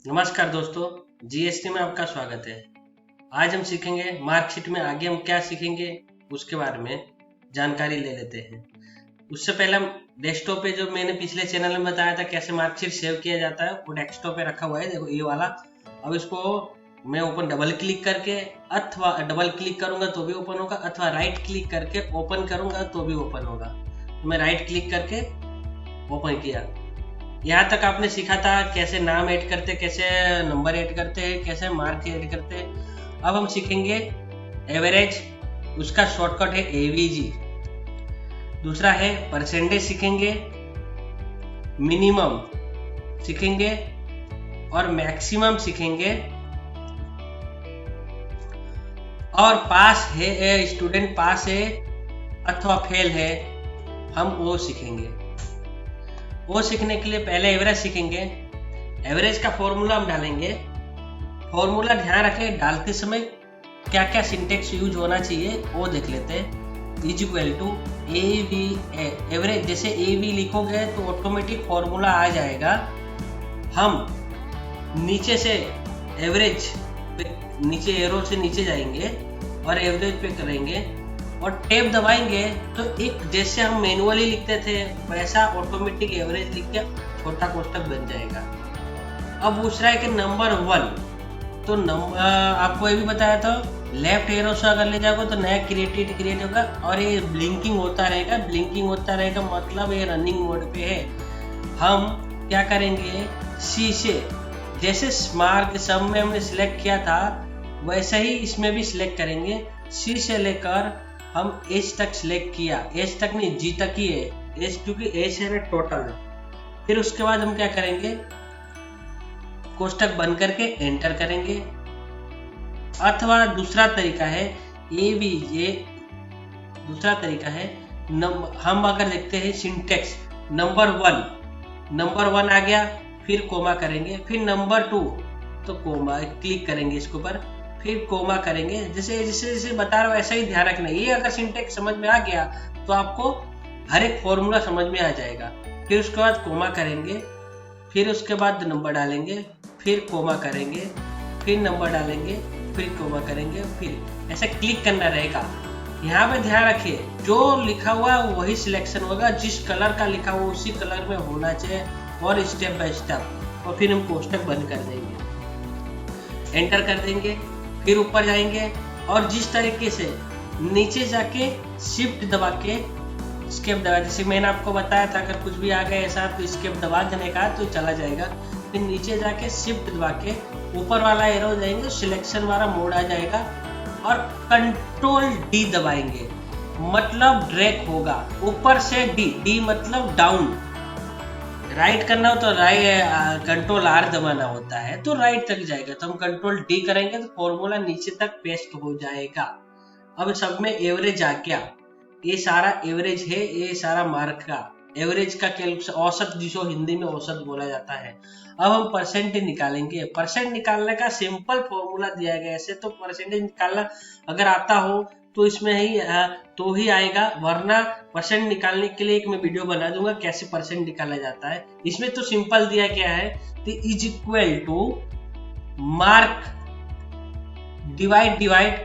नमस्कार दोस्तों, जीएसटी में आपका स्वागत है। आज हम सीखेंगे मार्कशीट में आगे हम क्या सीखेंगे उसके बारे में जानकारी ले लेते हैं। उससे पहले हम डेस्कटॉप पे जो मैंने पिछले चैनल में बताया था कैसे मार्कशीट सेव किया जाता है वो डेस्कटॉप पे रखा हुआ है, देखो ये वाला। अब इसको मैं ओपन डबल क्लिक करके अथवा डबल क्लिक करूंगा तो भी ओपन होगा, अथवा राइट क्लिक करके ओपन करूंगा तो भी ओपन होगा। तो मैं राइट क्लिक करके ओपन किया। यहाँ तक आपने सीखा था कैसे नाम ऐड करते, कैसे नंबर ऐड करते हैं, कैसे मार्क ऐड करते हैं। अब हम सीखेंगे एवरेज, उसका शॉर्टकट है एवीजी। दूसरा है परसेंटेज सीखेंगे, मिनिमम सीखेंगे और मैक्सिमम सीखेंगे। और पास है, स्टूडेंट पास है अथवा फेल है, हम वो सीखेंगे। वो सीखने के लिए पहले एवरेज सीखेंगे। एवरेज का फॉर्मूला हम डालेंगे। फॉर्मूला ध्यान रखें, डालते समय क्या क्या सिंटेक्स यूज होना चाहिए वो देख लेते हैं। Is equal to A V average, जैसे ए वी लिखोगे तो ऑटोमेटिक फॉर्मूला आ जाएगा। हम नीचे से एवरेज पे, नीचे एरो से नीचे जाएंगे और एवरेज पे करेंगे और टैब दबाएंगे तो एक जैसे हम मैनुअली लिखते थे वैसा ऑटोमेटिक एवरेज लिख के छोटा कोष्ठक बन जाएगा। अब दूसरा है कि नंबर 1, तो आपको ये भी बताया था लेफ्ट एरो से अगर ले जाओगे तो नया क्रिएट होगा और ये ब्लिंकिंग होता रहेगा, मतलब ये रनिंग मोड पे है। हम क्या करेंगे, सी से जैसे मार्क सम में हमने सिलेक्ट किया था वैसे ही इसमें भी सिलेक्ट करेंगे। सी से लेकर हम एच तक सिलेक्ट किया, एच तक नहीं जी तक ही है, एच क्योंकि एच है ना टोटल। फिर उसके बाद हम क्या करेंगे, कोष्ठक बंद करके एंटर करेंगे। अथवा दूसरा तरीका है ये भी, ये दूसरा तरीका है हम अगर देखते हैं सिंटेक्स नंबर 1 आ गया, फिर कोमा करेंगे, फिर नंबर 2 तो कोमा क्लिक करेंगे इसके ऊपर, फिर कोमा करेंगे। जैसे बता रहा हूँ ऐसा ही ध्यान रखना। ये अगर सिंटेक्स समझ में आ गया तो आपको हर एक फॉर्मूला समझ में आ जाएगा। फिर उसके बाद कोमा करेंगे, फिर उसके बाद नंबर डालेंगे, फिर कोमा करेंगे, फिर नंबर डालेंगे, फिर कोमा करेंगे, फिर ऐसा क्लिक करना रहेगा। यहाँ पे ध्यान रखिए जो लिखा हुआ वही सिलेक्शन होगा, जिस कलर का लिखा हुआ उसी कलर में होना चाहिए और स्टेप बाय स्टेप। और फिर हम कोष्ठक बंद कर देंगे, एंटर कर देंगे, फिर ऊपर जाएंगे और जिस तरीके से नीचे जाके शिफ्ट दबा के स्केप दबा, जैसे मैंने आपको बताया था अगर कुछ भी आ गया ऐसा तो स्केप दबा देने का तो चला जाएगा। फिर नीचे जाके शिफ्ट दबा के ऊपर वाला एरो जाएंगे, सिलेक्शन वाला मोड आ जाएगा और कंट्रोल डी दबाएंगे, मतलब ड्रैग होगा ऊपर से डी मतलब डाउन। राइट करना हो तो कंट्रोल आर दबाना होता है तो राइट तक जाएगा, तो हम कंट्रोल डी करेंगे तो फॉर्मूला नीचे तक पेस्ट हो जाएगा। अब सब में एवरेज आ गया, ये सारा एवरेज है, ये सारा मार्क का एवरेज का कैलकुलेशन, औसत जिसको हिंदी में औसत बोला जाता है। अब हम परसेंट निकालेंगे। परसेंट निकालने का सिंपल फॉर्मूला दिया गया, ऐसे तो परसेंटेज निकालना अगर आता हो तो इसमें ही तो ही आएगा, वरना परसेंट निकालने के लिए एक मैं वीडियो बना दूंगा कैसे परसेंट निकाला जाता है। इसमें तो सिंपल दिया गया है कि is equal to mark divide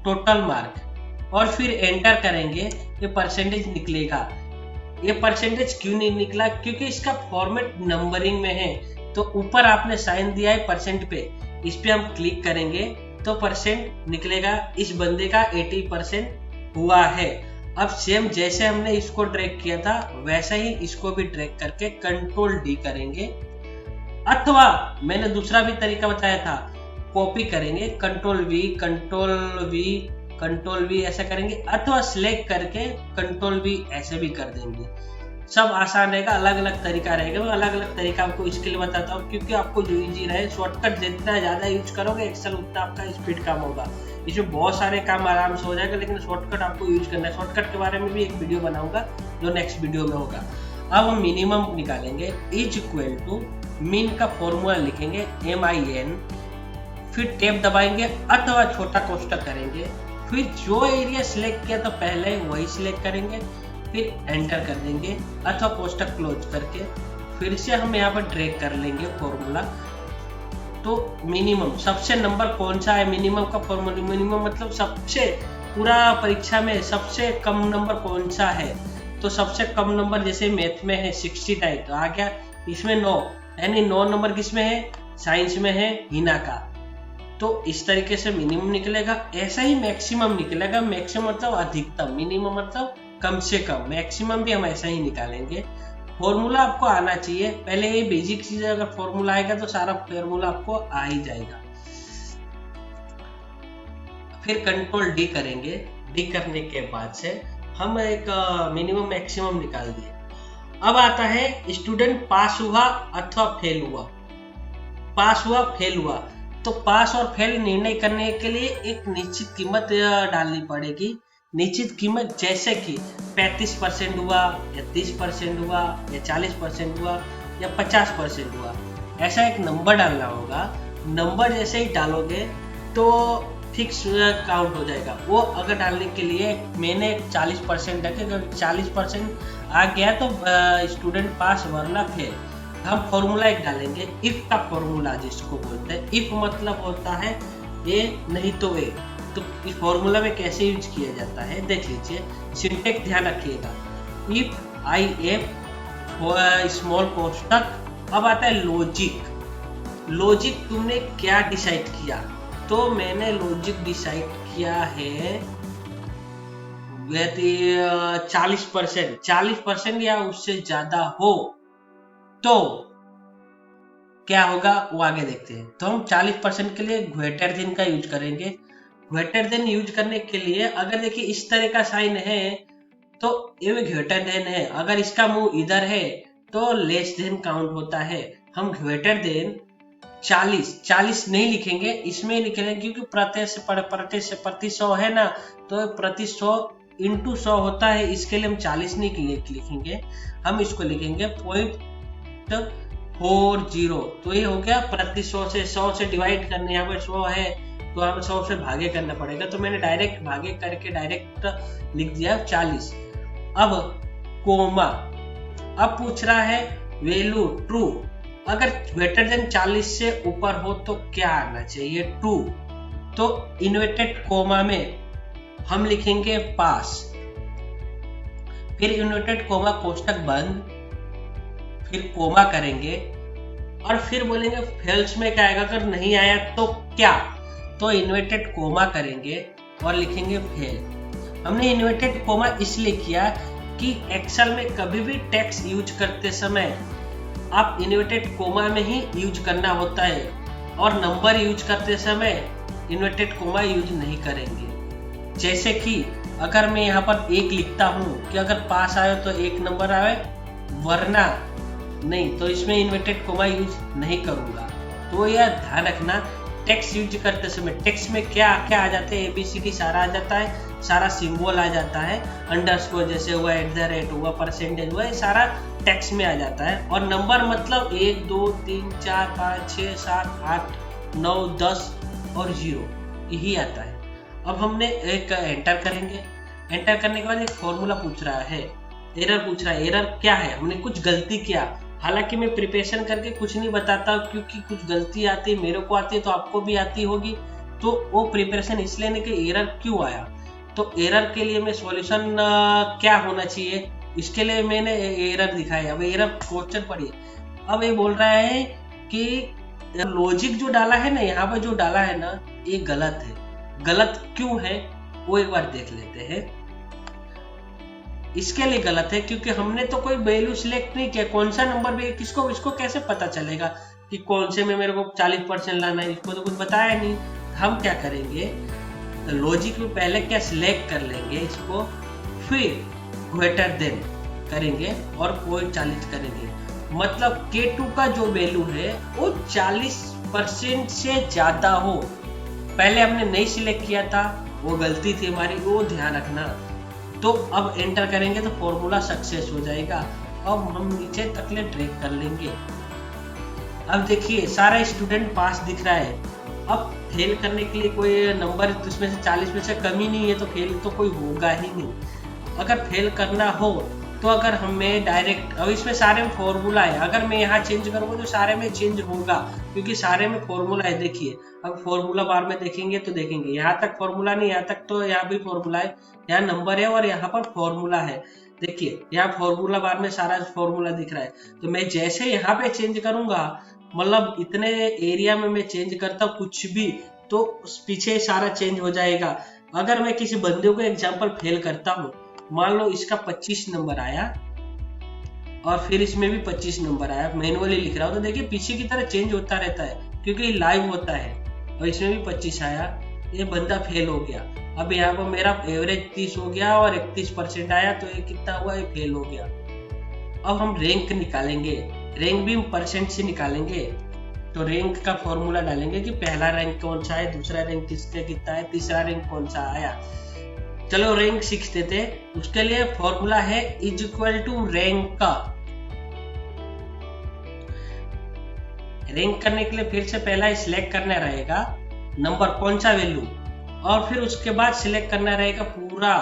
total mark और फिर एंटर करेंगे, ये परसेंटेज निकलेगा। ये परसेंटेज क्यों नहीं निकला, क्योंकि इसका फॉर्मेट नंबरिंग में है। तो ऊपर आपने साइन दिया है परसेंट पे, इस पे हम क्लिक करेंगे तो परसेंट निकलेगा। इस बंदे का 80% हुआ है। अब सेम जैसे हमने इसको ड्रैग किया था वैसा ही इसको भी ड्रैग करके कंट्रोल डी करेंगे, अथवा मैंने दूसरा भी तरीका बताया था, कॉपी करेंगे, कंट्रोल वी ऐसा करेंगे, अथवा सिलेक्ट करके कंट्रोल वी ऐसे भी कर देंगे। सब आसान रहेगा, अलग अलग तरीका रहेगा। मैं अलग अलग तरीका आपको इसके लिए बताता हूँ क्योंकि आपको जो इजी रहे। शॉर्टकट जितना ज्यादा यूज करोगे एक्सेल उतना आपका स्पीड कम होगा। इसमें बहुत सारे काम आराम से हो जाएगा, लेकिन शॉर्टकट आपको यूज करना है। शॉर्टकट के बारे में भी एक वीडियो बनाऊंगा जो नेक्स्ट वीडियो में होगा। अब हम मिनिमम निकालेंगे, इज इक्वल टू मिन का फॉर्मूला लिखेंगे MIN, फिर टैब दबाएंगे अथवा छोटा कोष्ठक करेंगे, फिर जो एरिया सिलेक्ट किया तो पहले वही सिलेक्ट करेंगे, फिर एंटर कर देंगे अथवा कोष्ठक क्लोज करके फिर से हम यहाँ पर ड्रैग कर लेंगे फॉर्मूला तो मिनिमम सबसे नंबर कौन सा है, मिनिमम का फॉर्मूला, मिनिमम मतलब सबसे पूरा परीक्षा में सबसे कम नंबर कौन सा है। तो सबसे कम नंबर जैसे मैथ में है 69, तो आ गया इसमें 9, यानी 9 नंबर किसमें है, साइंस में है, हिना का। तो इस तरीके से मिनिमम निकलेगा। ऐसा ही मैक्सिमम निकलेगा, मैक्सिमम मतलब अधिकतम, मिनिमम मतलब कम से कम, मैक्सिमम भी हम ऐसा ही निकालेंगे। फॉर्मूला आपको आना चाहिए, पहले ये बेसिक चीज, अगर फॉर्मूला आएगा तो सारा फॉर्मूला आपको आ ही जाएगा। फिर कंट्रोल डी करेंगे, डी करने के बाद से हम एक मिनिमम मैक्सिमम निकाल दिए। अब आता है स्टूडेंट पास हुआ अथवा फेल हुआ। पास हुआ, फेल हुआ, तो पास और फेल निर्णय करने के लिए एक निश्चित कीमत डालनी पड़ेगी। निश्चित कीमत जैसे कि 35% हुआ या 30% हुआ या 40% हुआ या 50% हुआ, ऐसा एक नंबर डालना होगा। नंबर जैसे ही डालोगे तो फिक्स काउंट हो जाएगा। वो अगर डालने के लिए मैंने 40% रखे, अगर 40% आ गया तो स्टूडेंट पास वरना फेल। हम फॉर्मूला एक डालेंगे, इफ का फॉर्मूला जिसको बोलते हैं। इफ मतलब होता है ए नहीं तो ए। तो इस फॉर्मूला में कैसे यूज किया जाता है देख लीजिए, सिंटेक्स ध्यान रखिएगा। इफ आई एफ स्मॉल कोष्टक। अब आता है लॉजिक। लॉजिक तुमने क्या डिसाइड किया, तो मैंने लॉजिक डिसाइड किया है 40%, 40% या उससे ज्यादा हो तो क्या होगा वो आगे देखते हैं। तो हम 40% के लिए ग्रेटर देन का यूज करेंगे। ग्रेटर देन यूज करने के लिए अगर देखिए इस तरह का साइन है तो ये ग्रेटर देन है, अगर इसका मुंह इधर है तो लेस देन काउंट होता है। हम ग्रेटर देन 40 नहीं लिखेंगे, इसमें लिखेंगे क्योंकि प्रति 100 है ना, तो प्रति 100 इंटू 100 होता है, इसके लिए हम 40 नहीं लिखेंगे, हम इसको लिखेंगे 0.40। तो ये हो गया प्रति 100 से डिवाइड करने, यहाँ पर 100 है तो हमें 100 से भागे करना पड़ेगा, तो मैंने डायरेक्ट भागे करके डायरेक्ट लिख दिया 40। अब कोमा, अब पूछ रहा है वैल्यू ट्रू। अगर ग्रेटर देन 40 से ऊपर हो तो क्या आना चाहिए, ट्रू। तो इन्वर्टेड कोमा में हम लिखेंगे पास, फिर इन्वर्टेड कोमा कोष्टक बंद, फिर कोमा करेंगे और फिर बोलेंगे फेल्स में क्या आएगा, अगर नहीं आया तो क्या, तो इन्वर्टेड कोमा करेंगे और लिखेंगे फेल। हमने इन्वर्टेड कोमा इसलिए किया कि एक्सेल में कभी भी टेक्स्ट यूज करते समय आप इन्वर्टेड कोमा में ही यूज करना होता है, और नंबर यूज करते समय इन्वर्टेड कोमा यूज नहीं करेंगे। जैसे कि अगर मैं यहाँ पर 1 लिखता हूँ कि अगर पास आए तो 1 नंबर आए, वरना नहीं, तो इसमें इन्वर्टेड कोमा यूज नहीं करूँगा। तो यह ध्यान रखना, टेक्स्ट यूज करते समय टेक्स्ट में क्या क्या आ जाते हैं, ABCD सारा आ जाता है, सारा सिंबल आ जाता है, अंडरस्कोर जैसे हुआ, @ हुआ, परसेंटेज हुआ, ये सारा टेक्स्ट में आ जाता है। और नंबर मतलब 1 2 3 4 5 6 7 8 9 10 और 0 यही आता है। अब हमने एक एंटर करेंगे, एंटर करने के बाद एक फॉर्मूला पूछ रहा है, एरर पूछ रहा है। एरर क्या है, हमने कुछ गलती किया। हालांकि मैं प्रिपरेशन करके कुछ नहीं बताता क्योंकि कुछ गलती आती है, मेरे को आती है तो आपको भी आती होगी, तो वो प्रिपरेशन इसलिए नहीं कि एरर क्यों आया। तो एरर के लिए मैं सॉल्यूशन क्या होना चाहिए, इसके लिए मैंने एरर दिखाया। अब एरर क्वेश्चन पढ़िए। अब ये बोल रहा है कि लॉजिक जो डाला है ना, यहाँ पर जो डाला है ना, ये गलत है। गलत क्यों है वो एक बार देख लेते हैं। इसके लिए गलत है क्योंकि हमने तो कोई वैल्यू सिलेक्ट नहीं किया, कौन सा नंबर भी, किसको इसको कैसे पता चलेगा कि कौन से में मेरे को 40% लाना है, इसको तो कुछ बताया नहीं। हम क्या करेंगे, लॉजिक में पहले क्या सिलेक्ट कर लेंगे इसको, फिर ग्रेटर देन करेंगे और पॉइंट 40 करेंगे। मतलब K2 का जो वैल्यू है वो 40% से ज्यादा हो। पहले हमने नहीं सिलेक्ट किया था, वो गलती थी हमारी, वो ध्यान रखना। तो अब एंटर करेंगे तो फॉर्मूला सक्सेस हो जाएगा। अब हम नीचे तक ले ड्रैग कर लेंगे। अब देखिए सारा स्टूडेंट पास दिख रहा है। अब फेल करने के लिए कोई नंबर इसमें से 40 में से कमी नहीं है, तो फेल तो कोई होगा ही नहीं। अगर फेल करना हो तो अगर हमें डायरेक्ट, अब इसमें सारे में फॉर्मूला है, अगर मैं यहाँ चेंज करूँगा तो सारे में चेंज होगा, क्योंकि सारे में फॉर्मूला है। देखिए अब फॉर्मूला बार में देखेंगे तो देखेंगे यहाँ तक फॉर्मूला नहीं, यहाँ तक तो यहाँ भी फॉर्मूला है, यहाँ नंबर है और यहाँ पर फॉर्मूला है। देखिए यहाँ फॉर्मूला बार में सारा फॉर्मूला दिख रहा है। तो मैं जैसे यहाँ पे चेंज करूंगा, मतलब इतने एरिया में मैं चेंज करता हूँ कुछ भी, तो पीछे सारा चेंज हो जाएगा। अगर मैं किसी बंदे को एग्जाम्पल फेल करता हूँ, मान लो इसका 25 नंबर आया और फिर इसमें भी 25 नंबर आया, मैनुअली लिख रहा हूँ, तो देखिए पीछे की तरह चेंज होता रहता है क्योंकि लाइव होता है। और इसमें भी 25 आया, ये बंदा फेल हो गया। अब यहाँ पर मेरा एवरेज 30 हो गया और 31% आया, तो ये कितना हुआ, ये फेल हो गया। अब हम रैंक निकालेंगे, रैंक भी परसेंट से निकालेंगे। तो रैंक का फॉर्मूला डालेंगे कि पहला रैंक कौन सा है, दूसरा रैंक किसका कितना है, तीसरा रैंक कौन सा आया। चलो रैंक सीखते थे, उसके लिए फॉर्मूला है इज इक्वल टू रैंक का। रैंक करने के लिए फिर से पहला सिलेक्ट करना रहेगा नंबर कौन सा वैल्यू, और फिर उसके बाद सिलेक्ट करना रहेगा पूरा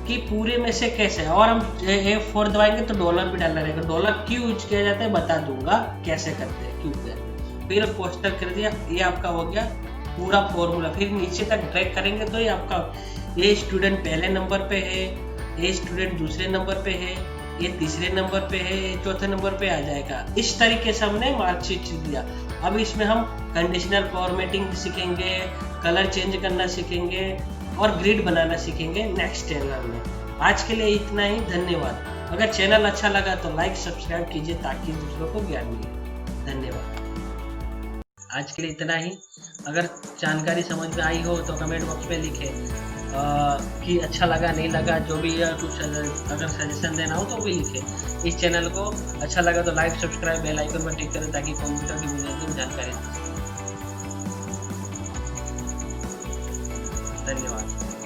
कि पूरे में से कैसे। और हम F4 दबाएंगे तो डॉलर भी डालना रहेगा। डॉलर क्यों यूज किया जाता है बता दूंगा कैसे करते हैं, क्यों करते हैं। फिर पोस्टर कर दिया, ये आपका हो गया पूरा फॉर्मूला। फिर नीचे तक ड्रैग करेंगे तो ये आपका, ये स्टूडेंट पहले नंबर पे है, ये स्टूडेंट दूसरे नंबर पे है, ये तीसरे नंबर पे है, ये चौथे नंबर पे आ जाएगा। इस तरीके से हमने मार्कशीट दिया। अब इसमें हम कंडीशनल फॉर्मेटिंग सीखेंगे, कलर चेंज करना सीखेंगे और ग्रिड बनाना सीखेंगे नेक्स्ट चैनल में। आज के लिए इतना ही, धन्यवाद। अगर चैनल अच्छा लगा तो लाइक सब्सक्राइब कीजिए ताकि दूसरों को ज्ञान मिले। धन्यवाद। आज के लिए इतना ही। अगर जानकारी समझ में आई हो तो कमेंट बॉक्स में लिखें कि अच्छा लगा नहीं लगा, जो भी कुछ अगर सजेशन देना हो तो भी लिखें। इस चैनल को अच्छा लगा तो लाइक सब्सक्राइब बेल आइकन पर क्लिक करें ताकि कंप्यूटर की बुनियादी जानकारी। धन्यवाद।